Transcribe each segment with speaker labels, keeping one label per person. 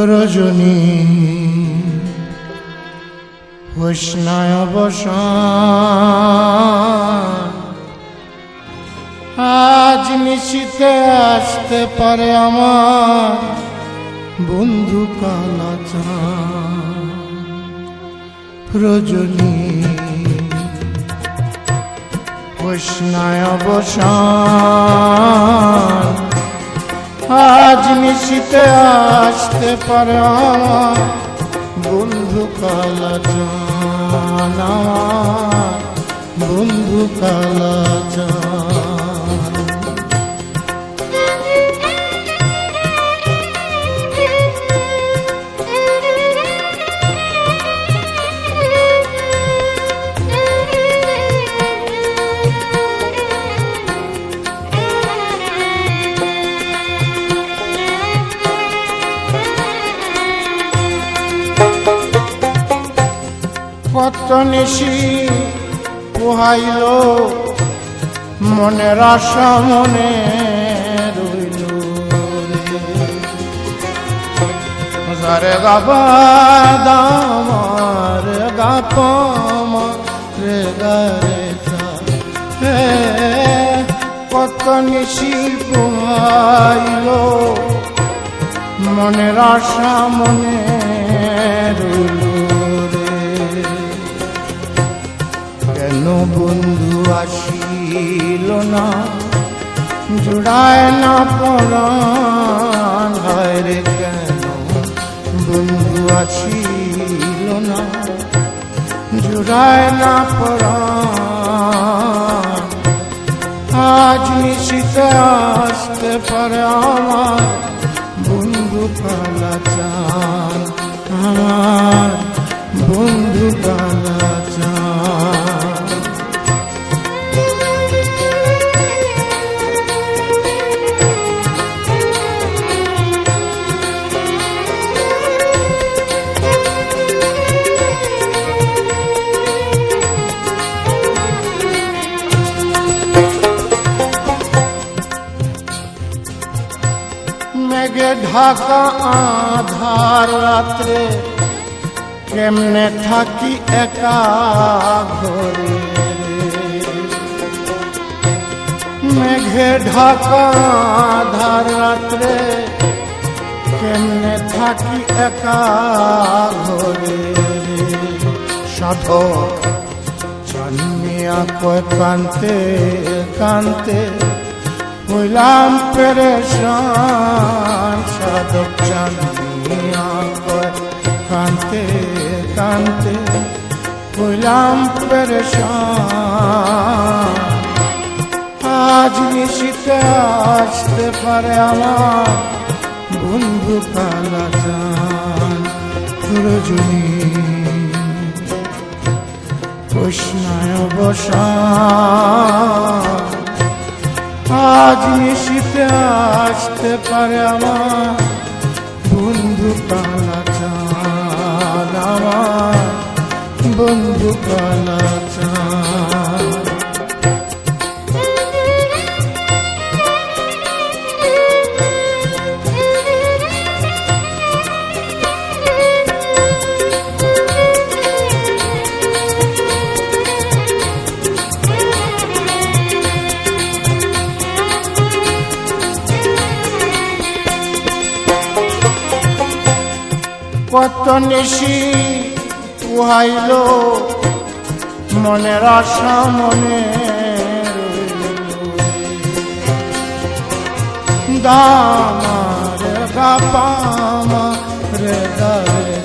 Speaker 1: রজনী হোসনায় অবসান, আজ নিশিতে আসতে পারে আমার বন্ধু কালাচান। রজনী হোসনায় অবসান, আজ নিশিতে আসতে পারে আমার বন্ধু কালাচান, আমার বন্ধু কালাচান। কত নিশি পোহাইল মনের আশা মনে রইল রে গাবা দামার গাপমা রে গারে কত নিশি পোহাইল মনের আশা মনে রইল। কেন বন্ধু আসিল না জুড়ায় না পরাণ, রে কেন বন্ধু আসিল না জুড়ায় না পরাণ, আজ নিশিতে আসতে পারে আমার বন্ধু কালাচান, আমার বন্ধু কালাচান। মেঘে ঢাকা আধার রাত্রে কেমনে থাকি একা ঘরে, মেঘে ঢাকা আধার রাত্রে কেমনে থাকি একা ঘরে। সাধক চান্দিয়া কয় কান্তে কান্তে হইলাম পেরেশান, সাধক চান্দিয়া কয় কান্তে কান্তে হইলাম পেরেশান, আজ নিশিতে আসতে পারে আমার বন্ধু কালাচান। রজনী হোসনায় অবসান, আজ নিশিতে আসতে পারে আমার বন্ধু কালাচান, আমার বন্ধু কালাচান। কত নিশি পোহাইল মনের আশা মনে রইল, দামার গাপামা রে গারে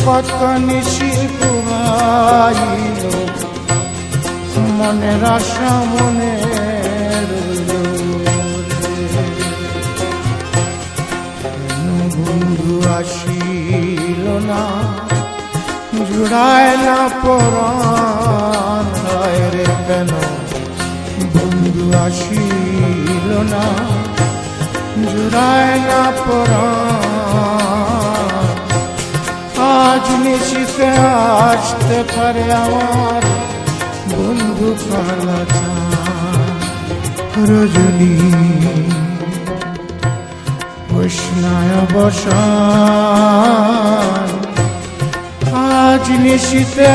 Speaker 1: কত নিশি পোহাইল মনের আশা মনে রইল। বন্ধু আসিল না জুড়ায় না পরাণ, রে কেন বন্ধু আসিল না জুড়ায় না পরাণ, আজ নিশিতে আসতে পারে আমার বন্ধু কালাচান। রজনী তৃষ্ণায় অবসান। আজ নিশীতে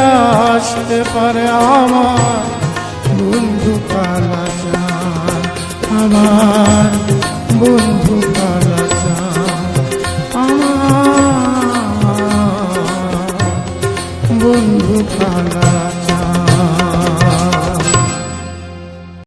Speaker 1: আসতে পারে আমার বন্ধু কালাচান, আমার বন্ধু